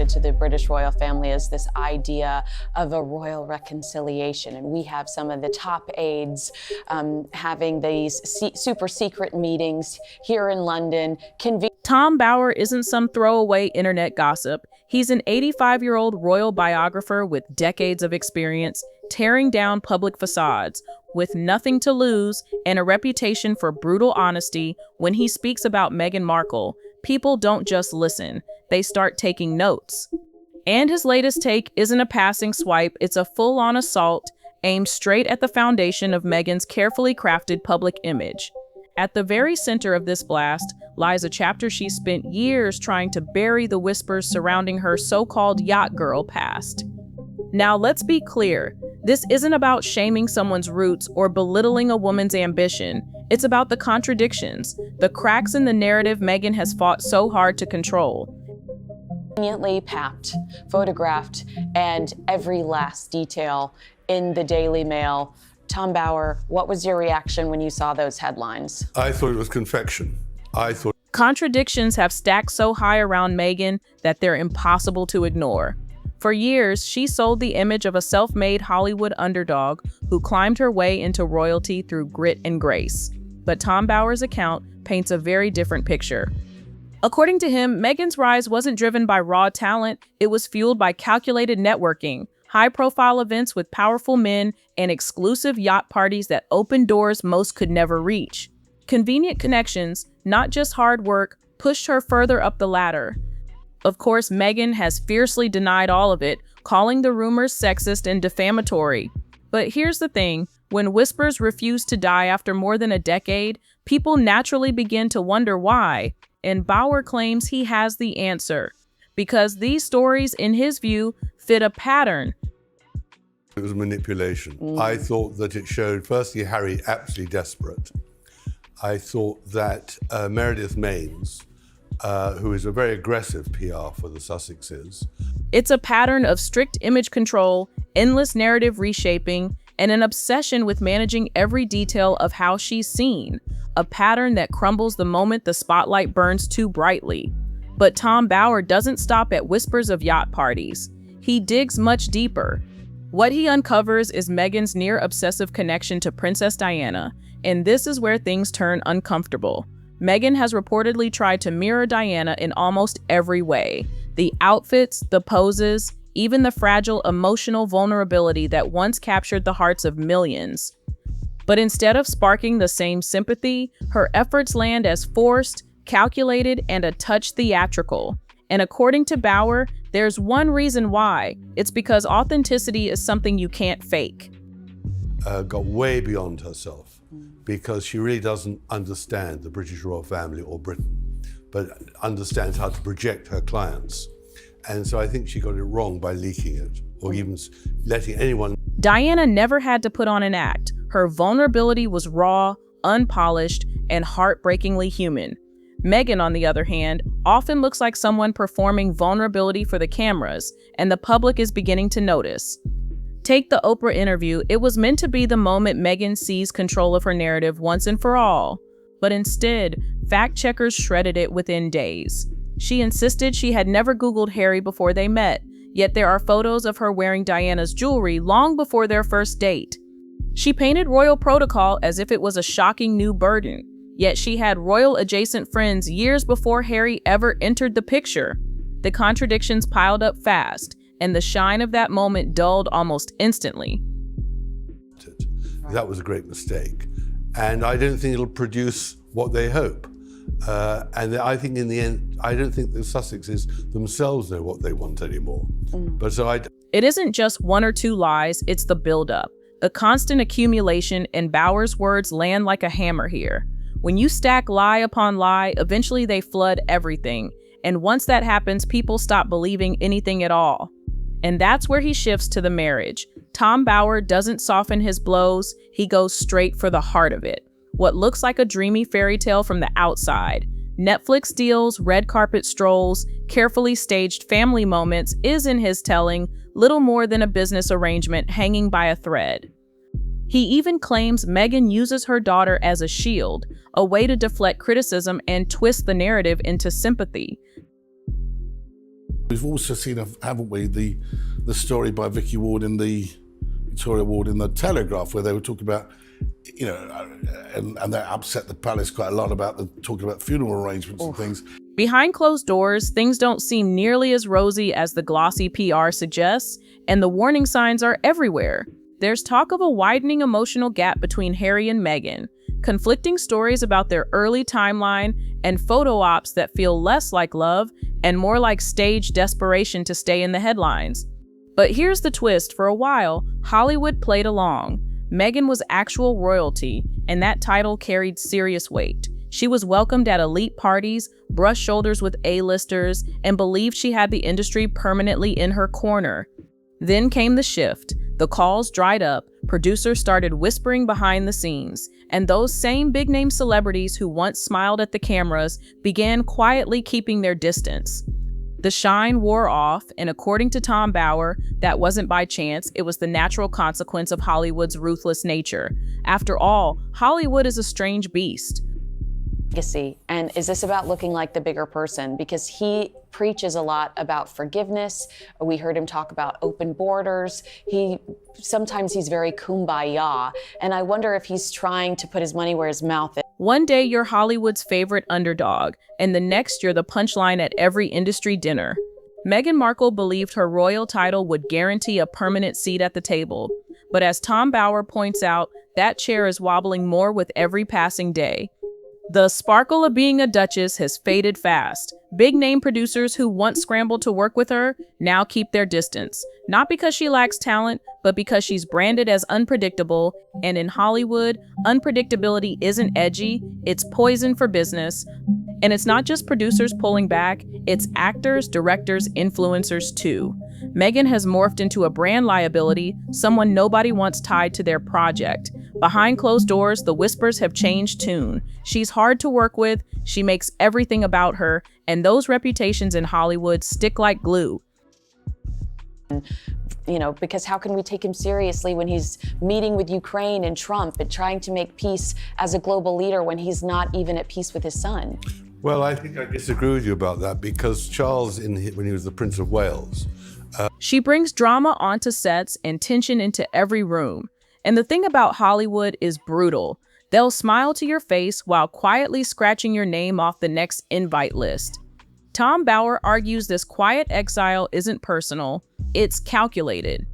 to the British royal family is this idea of a royal reconciliation. And we have some of the top aides having these super secret meetings here in London. Tom Bower isn't some throwaway internet gossip. He's an 85-year-old royal biographer with decades of experience tearing down public facades, with nothing to lose and a reputation for brutal honesty. When he speaks about Meghan Markle, people don't just listen, they start taking notes. And his latest take isn't a passing swipe, it's a full-on assault aimed straight at the foundation of Meghan's carefully crafted public image. At the very center of this blast lies a chapter she spent years trying to bury the whispers surrounding her so-called yacht girl past. Now, let's be clear. This isn't about shaming someone's roots or belittling a woman's ambition. It's about the contradictions, the cracks in the narrative Meghan has fought so hard to control. Conveniently packed, photographed, and every last detail in the Daily Mail. Tom Bower, what was your reaction when you saw those headlines? I thought it was confection. Contradictions have stacked so high around Meghan that they're impossible to ignore. For years, she sold the image of a self-made Hollywood underdog who climbed her way into royalty through grit and grace. But Tom Bower's account paints a very different picture. According to him, Meghan's rise wasn't driven by raw talent, it was fueled by calculated networking, high-profile events with powerful men, and exclusive yacht parties that opened doors most could never reach. Convenient connections, not just hard work, pushed her further up the ladder. Of course, Meghan has fiercely denied all of it, calling the rumors sexist and defamatory. But here's the thing, when whispers refuse to die after more than a decade, people naturally begin to wonder why, and Bower claims he has the answer. Because these stories, in his view, fit a pattern. It was manipulation. I thought that it showed, firstly, Harry absolutely desperate. I thought that Meredith Maines, who is a very aggressive PR for the Sussexes. It's a pattern of strict image control, endless narrative reshaping, and an obsession with managing every detail of how she's seen, a pattern that crumbles the moment the spotlight burns too brightly. But Tom Bower doesn't stop at whispers of yacht parties. He digs much deeper. What he uncovers is Meghan's near-obsessive connection to Princess Diana, and this is where things turn uncomfortable. Meghan has reportedly tried to mirror Diana in almost every way. The outfits, the poses, even the fragile emotional vulnerability that once captured the hearts of millions. But instead of sparking the same sympathy, her efforts land as forced, calculated, and a touch theatrical. And according to Bower, there's one reason why. It's because authenticity is something you can't fake. Got way beyond herself because she really doesn't understand the British royal family or Britain, but understands how to project her clients. And so I think she got it wrong by leaking it or even letting anyone. Diana never had to put on an act. Her vulnerability was raw, unpolished, and heartbreakingly human. Meghan, on the other hand, often looks like someone performing vulnerability for the cameras, and the public is beginning to notice. Take the Oprah interview. It was meant to be the moment Meghan seized control of her narrative once and for all. But instead, fact-checkers shredded it within days. She insisted she had never Googled Harry before they met, yet there are photos of her wearing Diana's jewelry long before their first date. She painted royal protocol as if it was a shocking new burden, yet she had royal-adjacent friends years before Harry ever entered the picture. The contradictions piled up fast, and the shine of that moment dulled almost instantly. That was a great mistake. And I don't think it'll produce what they hope. And I think in the end, I don't think the Sussexes themselves know what they want anymore. But so It isn't just one or two lies, it's the buildup. A constant accumulation, and Bower's words land like a hammer here. When you stack lie upon lie, eventually they flood everything. And once that happens, people stop believing anything at all. And that's where he shifts to the marriage. Tom Bower doesn't soften his blows, he goes straight for the heart of it. What looks like a dreamy fairy tale from the outside. Netflix deals, red carpet strolls, carefully staged family moments is, in his telling, little more than a business arrangement hanging by a thread. He even claims Meghan uses her daughter as a shield, a way to deflect criticism and twist the narrative into sympathy. We've also seen, haven't we, the story by Victoria Ward in the Telegraph, where they were talking about, you know, and that upset the palace quite a lot about talking about funeral arrangements and things. Behind closed doors, things don't seem nearly as rosy as the glossy PR suggests, and the warning signs are everywhere. There's talk of a widening emotional gap between Harry and Meghan, conflicting stories about their early timeline, and photo ops that feel less like love and more like staged desperation to stay in the headlines. But here's the twist: for a while, Hollywood played along. Meghan was actual royalty, and that title carried serious weight. She was welcomed at elite parties, brushed shoulders with A-listers, and believed she had the industry permanently in her corner. Then came the shift. The calls dried up, producers started whispering behind the scenes, and those same big-name celebrities who once smiled at the cameras began quietly keeping their distance. The shine wore off, and according to Tom Bower, that wasn't by chance, it was the natural consequence of Hollywood's ruthless nature. After all, Hollywood is a strange beast. Legacy. And is this about looking like the bigger person? Because he preaches a lot about forgiveness. We heard him talk about open borders. Sometimes he's very kumbaya. And I wonder if he's trying to put his money where his mouth is. One day you're Hollywood's favorite underdog, and the next you're the punchline at every industry dinner. Meghan Markle believed her royal title would guarantee a permanent seat at the table. But as Tom Bower points out, that chair is wobbling more with every passing day. The sparkle of being a duchess has faded fast. Big-name producers who once scrambled to work with her now keep their distance. Not because she lacks talent, but because she's branded as unpredictable. And in Hollywood, unpredictability isn't edgy, it's poison for business. And it's not just producers pulling back, it's actors, directors, influencers too. Meghan has morphed into a brand liability, someone nobody wants tied to their project. Behind closed doors, the whispers have changed tune. She's hard to work with, she makes everything about her, and those reputations in Hollywood stick like glue. You know, because how can we take him seriously when he's meeting with Ukraine and Trump and trying to make peace as a global leader when he's not even at peace with his son? Well, I think I disagree with you about that, because Charles, when he was the Prince of Wales, She brings drama onto sets and tension into every room. And the thing about Hollywood is brutal. They'll smile to your face while quietly scratching your name off the next invite list. Tom Bower argues this quiet exile isn't personal, it's calculated.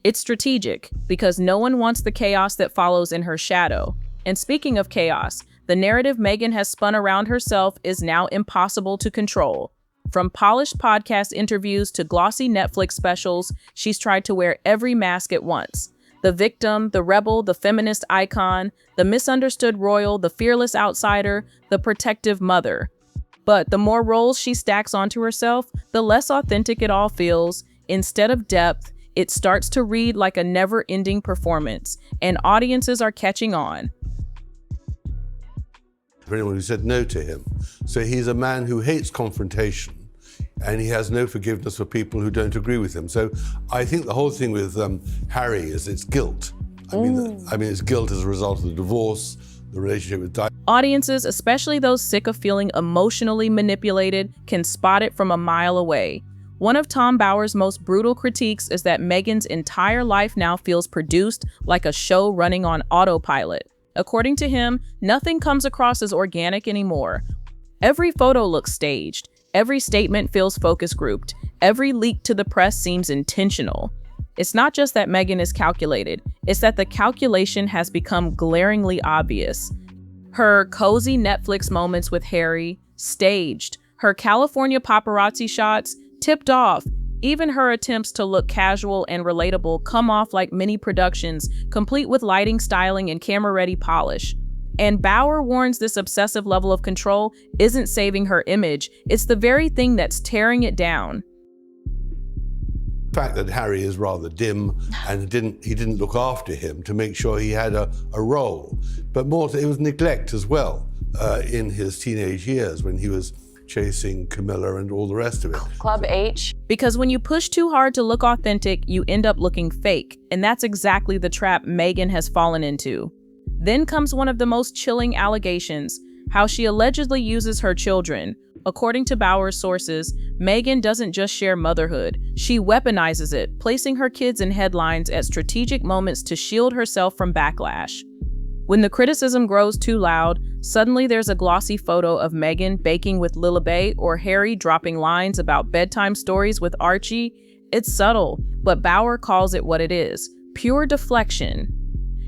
It's strategic, because no one wants the chaos that follows in her shadow. And speaking of chaos, the narrative Meghan has spun around herself is now impossible to control. From polished podcast interviews to glossy Netflix specials, she's tried to wear every mask at once. The victim, the rebel, the feminist icon, the misunderstood royal, the fearless outsider, the protective mother. But the more roles she stacks onto herself, the less authentic it all feels. Instead of depth, it starts to read like a never-ending performance, and audiences are catching on. for anyone who said no to him. So he's a man who hates confrontation, and he has no forgiveness for people who don't agree with him. So I think the whole thing with Harry is it's guilt. I mean, it's guilt as a result of the divorce, the relationship with Di. Audiences, especially those sick of feeling emotionally manipulated, can spot it from a mile away. One of Tom Bower's most brutal critiques is that Meghan's entire life now feels produced like a show running on autopilot. According to him, nothing comes across as organic anymore. Every photo looks staged. Every statement feels focus grouped. Every leak to the press seems intentional. It's not just that Meghan is calculated, it's that the calculation has become glaringly obvious. Her cozy Netflix moments with Harry, staged. Her California paparazzi shots, tipped off. Even her attempts to look casual and relatable come off like mini productions, complete with lighting, styling, and camera-ready polish. And Bower warns this obsessive level of control isn't saving her image, it's the very thing that's tearing it down. The fact that Harry is rather dim and he didn't look after him to make sure he had a role. But more, it was neglect as well in his teenage years when he was chasing Camilla and all the rest of it. Club H. Because when you push too hard to look authentic, you end up looking fake. And that's exactly the trap Meghan has fallen into. Then comes one of the most chilling allegations, how she allegedly uses her children, According to Bauer's sources, Meghan doesn't just share motherhood, she weaponizes it, placing her kids in headlines at strategic moments to shield herself from backlash. When the criticism grows too loud, suddenly there's a glossy photo of Meghan baking with Lilibet or Harry dropping lines about bedtime stories with Archie. It's subtle, but Bauer calls it what it is: pure deflection.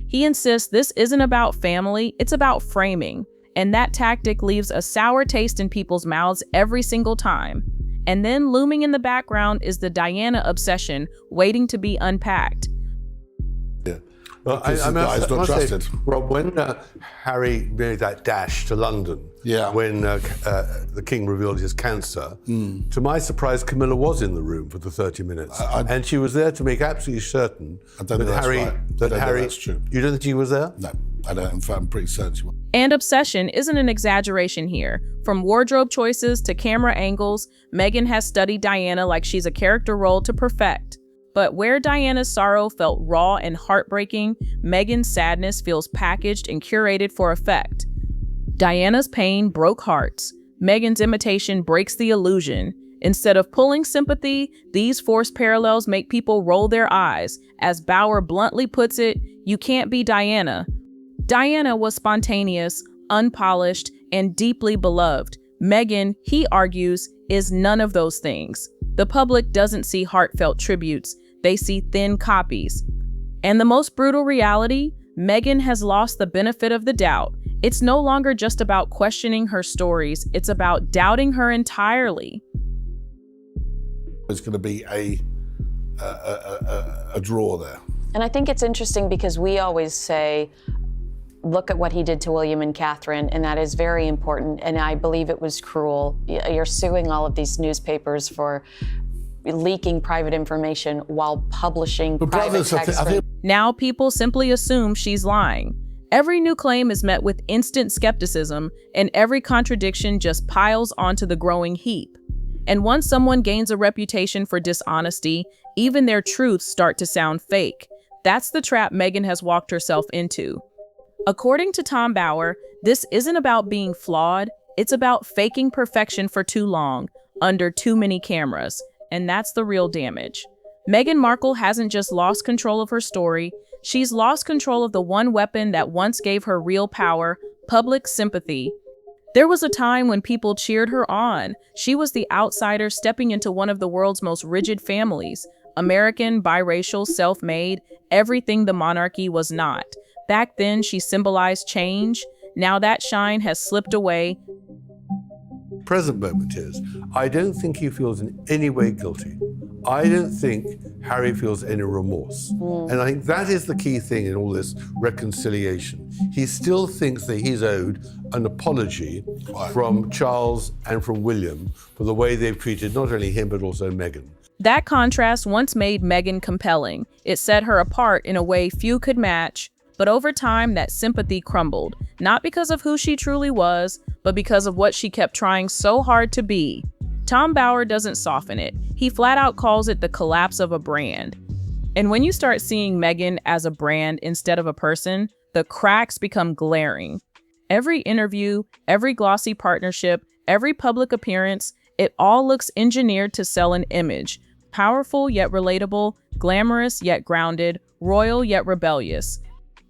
He insists this isn't about family, it's about framing. And that tactic leaves a sour taste in people's mouths every single time. And then looming in the background is the Diana obsession waiting to be unpacked. Yeah. Well, Because the guy's not trusted. Rob, when Harry made that dash to London, when the King revealed his cancer, to my surprise, Camilla was in the room for the 30 minutes. And she was there to make absolutely certain that Harry... That's true. You don't think she was there? No, I don't. In fact, I'm pretty certain she was. And obsession isn't an exaggeration here. From wardrobe choices to camera angles, Meghan has studied Diana like she's a character role to perfect. But where Diana's sorrow felt raw and heartbreaking, Meghan's sadness feels packaged and curated for effect. Diana's pain broke hearts. Meghan's imitation breaks the illusion. Instead of pulling sympathy, these forced parallels make people roll their eyes. As Bauer bluntly puts it, you can't be Diana. Diana was spontaneous, unpolished, and deeply beloved. Meghan, he argues, is none of those things. The public doesn't see heartfelt tributes, they see thin copies. And the most brutal reality, Meghan has lost the benefit of the doubt. It's no longer just about questioning her stories, it's about doubting her entirely. There's going to be a draw there. And I think it's interesting because we always say, look at what he did to William and Catherine, and that is very important, and I believe it was cruel. You're suing all of these newspapers for leaking private information while publishing private texts. Now people simply assume she's lying. Every new claim is met with instant skepticism, and every contradiction just piles onto the growing heap. And once someone gains a reputation for dishonesty, even their truths start to sound fake. That's the trap Meghan has walked herself into. According to Tom Bauer, this isn't about being flawed, it's about faking perfection for too long, under too many cameras, and that's the real damage. Meghan Markle hasn't just lost control of her story, she's lost control of the one weapon that once gave her real power: public sympathy. There was a time when people cheered her on. She was the outsider stepping into one of the world's most rigid families. American, biracial, self-made, everything the monarchy was not. Back then, she symbolized change. Now that shine has slipped away. Present moment is, I don't think he feels in any way guilty. I don't think Harry feels any remorse. And I think that is the key thing in all this reconciliation. He still thinks that he's owed an apology from Charles and from William for the way they've treated not only him, but also Meghan. That contrast once made Meghan compelling. It set her apart in a way few could match. But over time, that sympathy crumbled, not because of who she truly was, but because of what she kept trying so hard to be. Tom Bauer doesn't soften it. He flat out calls it the collapse of a brand. And when you start seeing Meghan as a brand instead of a person, the cracks become glaring. Every interview, every glossy partnership, every public appearance, it all looks engineered to sell an image. Powerful yet relatable, glamorous yet grounded, royal yet rebellious.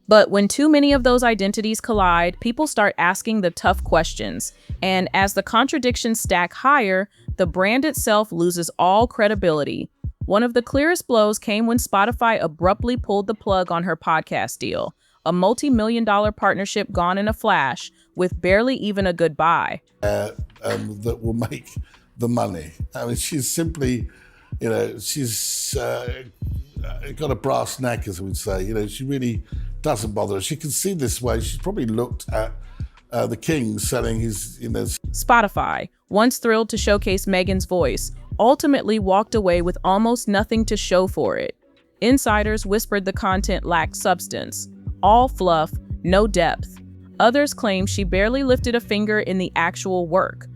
But when too many of those identities collide, people start asking the tough questions. And as the contradictions stack higher, the brand itself loses all credibility. One of the clearest blows came when Spotify abruptly pulled the plug on her podcast deal, a multi-million-dollar partnership gone in a flash, with barely even a goodbye. That will make the money. I mean, she's simply, she's got a brass neck, as we'd say. She really doesn't bother her. She can see this way. She's probably looked at the King selling his, Spotify, once thrilled to showcase Meghan's voice, ultimately walked away with almost nothing to show for it. Insiders whispered the content lacked substance. All fluff, no depth. Others claimed she barely lifted a finger in the actual work.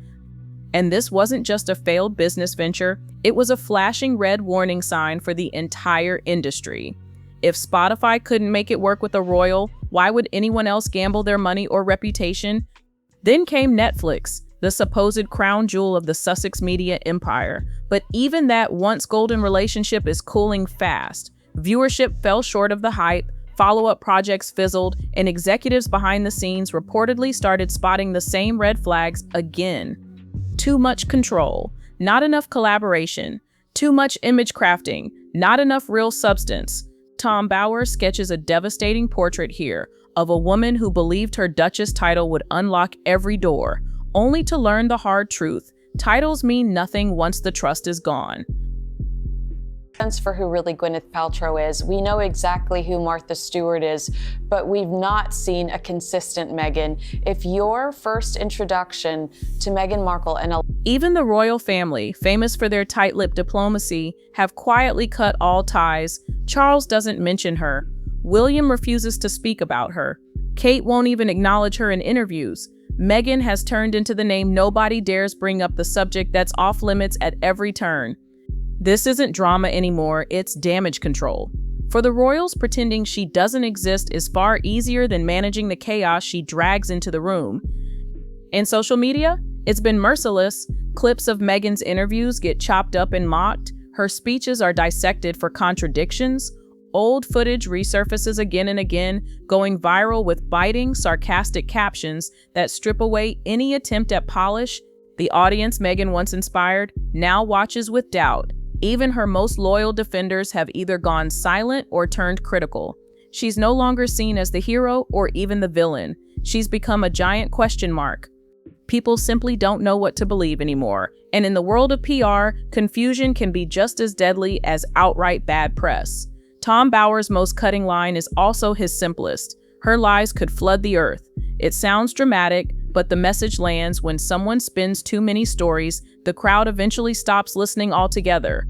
And this wasn't just a failed business venture, it was a flashing red warning sign for the entire industry. If Spotify couldn't make it work with a royal, why would anyone else gamble their money or reputation? Then came Netflix. the supposed crown jewel of the Sussex media empire. But even that once golden relationship is cooling fast. Viewership fell short of the hype, follow-up projects fizzled, and executives behind the scenes reportedly started spotting the same red flags again. Too much control, not enough collaboration, too much image crafting, not enough real substance. Tom Bower sketches a devastating portrait here of a woman who believed her Duchess title would unlock every door, only to learn the hard truth. Titles mean nothing once the trust is gone. For who really Gwyneth Paltrow is. We know exactly who Martha Stewart is, but we've not seen a consistent Meghan. If your first introduction to Meghan Markle and even the royal family, famous for their tight-lipped diplomacy, have quietly cut all ties. Charles doesn't mention her. William refuses to speak about her. Kate won't even acknowledge her in interviews. Meghan has turned into the name nobody dares bring up, the subject that's off limits at every turn. This isn't drama anymore, it's damage control. For the royals, pretending she doesn't exist is far easier than managing the chaos she drags into the room. In social media, it's been merciless. Clips of Meghan's interviews get chopped up and mocked. Her speeches are dissected for contradictions. Old footage resurfaces again and again, going viral with biting, sarcastic captions that strip away any attempt at polish. The audience Meghan once inspired now watches with doubt. Even her most loyal defenders have either gone silent or turned critical. She's no longer seen as the hero or even the villain. She's become a giant question mark. People simply don't know what to believe anymore. And in the world of PR, confusion can be just as deadly as outright bad press. Tom Bower's most cutting line is also his simplest. Her lies could flood the earth. It sounds dramatic, but the message lands. When someone spins too many stories, the crowd eventually stops listening altogether.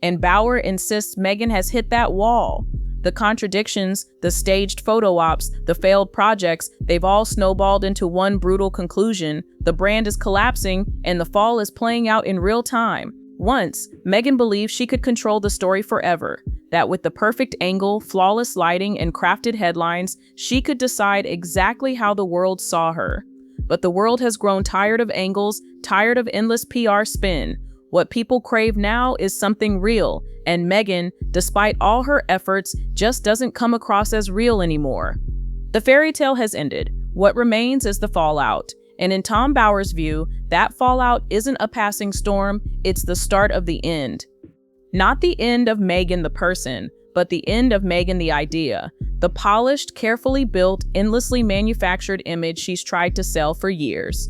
And Bower insists Meghan has hit that wall. The contradictions, the staged photo ops, the failed projects, they've all snowballed into one brutal conclusion. The brand is collapsing, and the fall is playing out in real time. Once, Meghan believed she could control the story forever, that with the perfect angle, flawless lighting, and crafted headlines, she could decide exactly how the world saw her. But the world has grown tired of angles, tired of endless PR spin. What people crave now is something real, and Meghan, despite all her efforts, just doesn't come across as real anymore. The fairy tale has ended. What remains is the fallout. And in Tom Bower's view, that fallout isn't a passing storm, it's the start of the end. Not the end of Meghan the person, but the end of Meghan the idea, the polished, carefully built, endlessly manufactured image she's tried to sell for years.